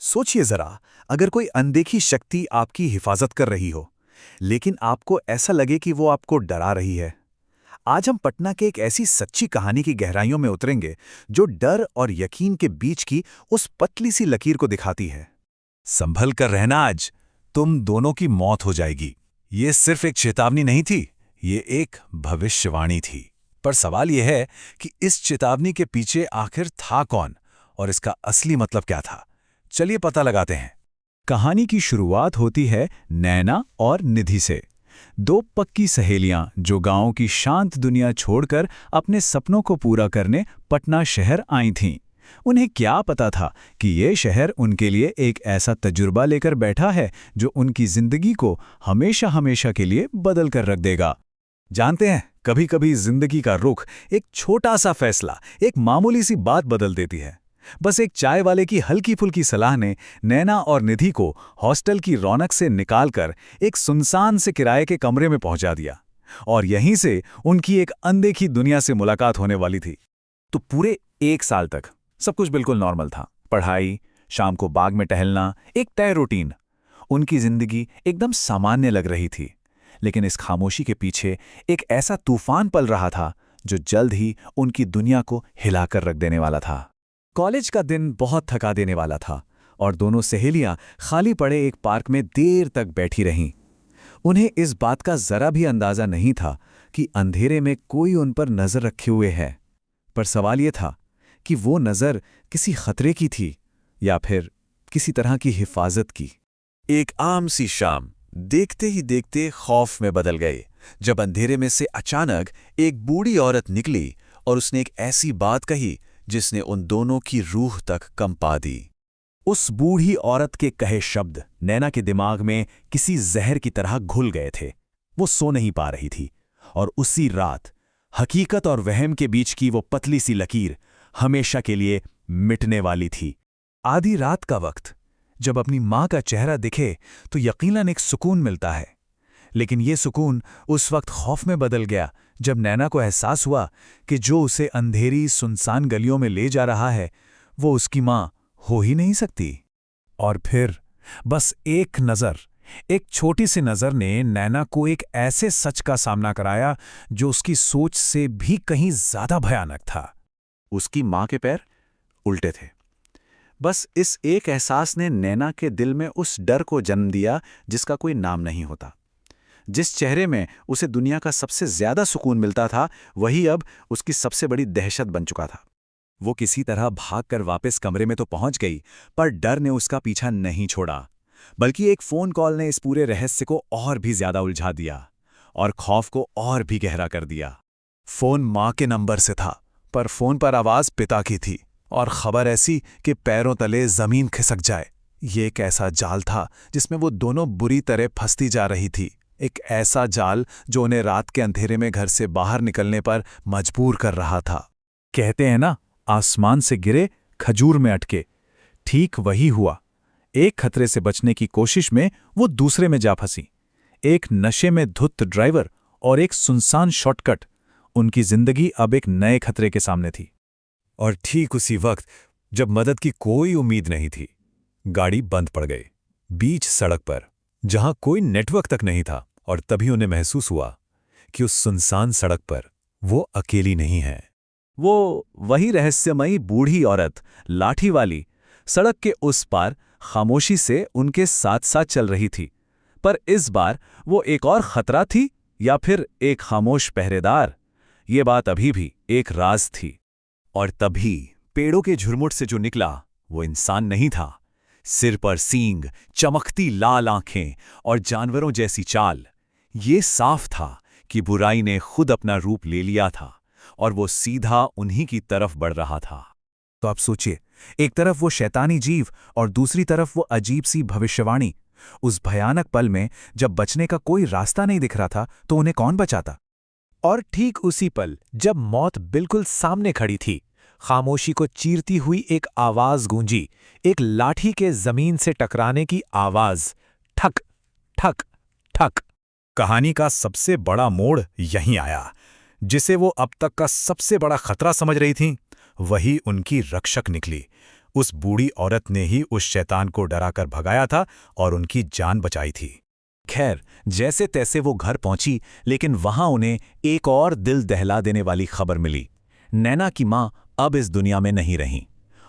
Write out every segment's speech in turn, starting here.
सोचिए जरा, अगर कोई अनदेखी शक्ति आपकी हिफाजत कर रही हो, लेकिन आपको ऐसा लगे कि वो आपको डरा रही है। आज हम पटना के एक ऐसी सच्ची कहानी की गहराइयों में उतरेंगे, जो डर और यकीन के बीच की उस पतली सी लकीर को दिखाती है। संभल कर रहना आज, तुम दोनों की मौत हो जाएगी। ये सिर्फ एक चेतावनी नहीं थी, ये एक भविष्यवाणी थी। पर सवाल यह है कि इस चेतावनी के पीछे आखिर था कौन और इसका असली मतलब क्या था। चलिए पता लगाते हैं। कहानी की शुरुआत होती है नैना और निधि से। दो पक्की सहेलियां जो गांव की शांत दुनिया छोड़कर अपने सपनों को पूरा करने पटना शहर आई थीं। उन्हें क्या पता था कि ये शहर उनके लिए एक ऐसा तजुर्बा लेकर बैठा है जो उनकी जिंदगी को हमेशा हमेशा के लिए बदल कर रख देगा। जानते हैं, कभी कभी जिंदगी का रुख, एक छोटा सा फैसला, एक मामूली सी बात बदल देती है। बस एक चाय वाले की हल्की फुल्की सलाह ने नैना और निधि को हॉस्टल की रौनक से निकालकर एक सुनसान से किराए के कमरे में पहुंचा दिया, और यहीं से उनकी एक अनदेखी दुनिया से मुलाकात होने वाली थी। तो पूरे 1 साल तक सब कुछ बिल्कुल नॉर्मल था। पढ़ाई, शाम को बाग में टहलना, एक तय रूटीन। उनकी जिंदगी एकदम सामान्य लग रही थी। लेकिन इस खामोशी के पीछे एक ऐसा तूफान पल रहा था जो जल्द ही उनकी दुनिया को हिलाकर रख देने वाला था। कॉलेज का दिन बहुत थका देने वाला था और दोनों सहेलियां खाली पड़े एक पार्क में देर तक बैठी रहीं। उन्हें इस बात का जरा भी अंदाजा नहीं था कि अंधेरे में कोई उन पर नजर रखे हुए है। पर सवाल यह था कि वो नजर किसी खतरे की थी या फिर किसी तरह की हिफाजत की। एक आम सी शाम देखते ही देखते खौफ में बदल गए, जब अंधेरे में से अचानक एक बूढ़ी औरत निकली और उसने एक ऐसी बात कही जिसने उन दोनों की रूह तक कंपा दी। उस बूढ़ी औरत के कहे शब्द नैना के दिमाग में किसी जहर की तरह घुल गए थे। वो सो नहीं पा रही थी, और उसी रात हकीकत और वहम के बीच की वो पतली सी लकीर हमेशा के लिए मिटने वाली थी। आधी रात का वक्त, जब अपनी माँ का चेहरा दिखे तो यकीनन एक सुकून मिलता है। लेकिन ये सुकून उस वक्त खौफ में बदल गया जब नैना को एहसास हुआ कि जो उसे अंधेरी सुनसान गलियों में ले जा रहा है वो उसकी माँ हो ही नहीं सकती। और फिर बस एक नज़र, एक छोटी सी नज़र ने नैना को एक ऐसे सच का सामना कराया जो उसकी सोच से भी कहीं ज्यादा भयानक था। उसकी माँ के पैर उल्टे थे। बस इस एक एहसास ने नैना के दिल में उस डर को जन्म दिया जिसका कोई नाम नहीं होता। जिस चेहरे में उसे दुनिया का सबसे ज्यादा सुकून मिलता था, वही अब उसकी सबसे बड़ी दहशत बन चुका था। वो किसी तरह भागकर वापस कमरे में तो पहुंच गई, पर डर ने उसका पीछा नहीं छोड़ा। बल्कि एक फोन कॉल ने इस पूरे रहस्य को और भी ज्यादा उलझा दिया और खौफ को और भी गहरा कर दिया। फोन मां के नंबर से था, पर फोन पर आवाज पिता की थी, और खबर ऐसी कि पैरों तले जमीन खिसक जाए। ये एक ऐसा जाल था जिसमें वो दोनों बुरी तरह फंसती जा रही थी। एक ऐसा जाल जो उन्हें रात के अंधेरे में घर से बाहर निकलने पर मजबूर कर रहा था। कहते हैं ना, आसमान से गिरे खजूर में अटके। ठीक वही हुआ। एक खतरे से बचने की कोशिश में वो दूसरे में जा फंसी। एक नशे में धुत ड्राइवर और एक सुनसान शॉर्टकट। उनकी जिंदगी अब एक नए खतरे के सामने थी। और ठीक उसी वक्त, जब मदद की कोई उम्मीद नहीं थी, गाड़ी बंद पड़ गई बीच सड़क पर, जहां कोई नेटवर्क तक नहीं था। और तभी उन्हें महसूस हुआ कि उस सुनसान सड़क पर वो अकेली नहीं है। वो वही रहस्यमयी बूढ़ी औरत, लाठी वाली, सड़क के उस पार खामोशी से उनके साथ साथ चल रही थी। पर इस बार वो एक और खतरा थी या फिर एक खामोश पहरेदार, ये बात अभी भी एक राज थी। और तभी पेड़ों के झुरमुट से जो निकला वो इंसान नहीं था। सिर पर सींग, चमकती लाल आंखें और जानवरों जैसी चाल। ये साफ था कि बुराई ने खुद अपना रूप ले लिया था और वो सीधा उन्हीं की तरफ बढ़ रहा था। तो आप सोचिए, एक तरफ वो शैतानी जीव और दूसरी तरफ वो अजीब सी भविष्यवाणी। उस भयानक पल में जब बचने का कोई रास्ता नहीं दिख रहा था तो उन्हें कौन बचाता? और ठीक उसी पल, जब मौत बिल्कुल सामने खड़ी थी, खामोशी को चीरती हुई एक आवाज गूंजी। एक लाठी के जमीन से टकराने की आवाज। ठक ठक ठक। कहानी का सबसे बड़ा मोड़ यहीं आया। जिसे वो अब तक का सबसे बड़ा खतरा समझ रही थी, वही उनकी रक्षक निकली। उस बूढ़ी औरत ने ही उस शैतान को डराकर भगाया था और उनकी जान बचाई थी। खैर, जैसे तैसे वो घर पहुंची, लेकिन वहां उन्हें एक और दिल दहला देने वाली खबर मिली। नैना की मां अब इस दुनिया में नहीं रहीं,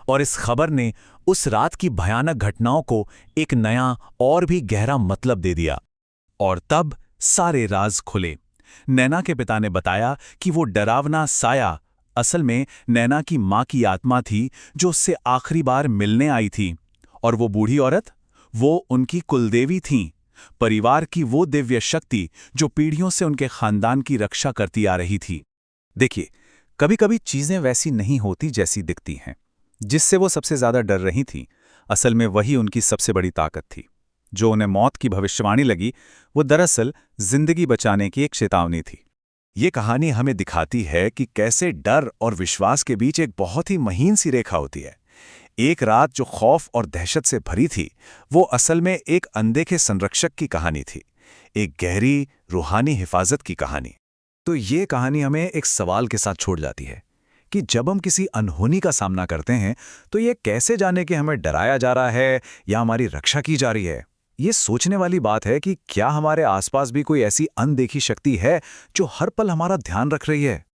और इस खबर ने उस रात की भयानक घटनाओं को एक नया और भी गहरा मतलब दे दिया। और तब सारे राज खुले। नैना के पिता ने बताया कि वो डरावना साया असल में नैना की मां की आत्मा थी, जो उससे आखिरी बार मिलने आई थी। और वो बूढ़ी औरत, वो उनकी कुलदेवी थीं, परिवार की वो दिव्य शक्ति जो पीढ़ियों से उनके खानदान की रक्षा करती आ रही थी। देखिए, कभी-कभी चीजें वैसी नहीं होती जैसी दिखती हैं। जिससे वो सबसे ज्यादा डर रही थी, असल में वही उनकी सबसे बड़ी ताकत थी। जो उन्हें मौत की भविष्यवाणी लगी, वो दरअसल जिंदगी बचाने की एक चेतावनी थी। ये कहानी हमें दिखाती है कि कैसे डर और विश्वास के बीच एक बहुत ही महीन सी रेखा होती है। एक रात जो खौफ और दहशत से भरी थी, वो असल में एक अनदेखे संरक्षक की कहानी थी, एक गहरी रूहानी हिफाजत की कहानी। तो ये कहानी हमें एक सवाल के साथ छोड़ जाती है कि जब हम किसी अनहोनी का सामना करते हैं, तो ये कैसे जाने कि हमें डराया जा रहा है या हमारी रक्षा की जा रही है। ये सोचने वाली बात है कि क्या हमारे आसपास भी कोई ऐसी अनदेखी शक्ति है जो हर पल हमारा ध्यान रख रही है।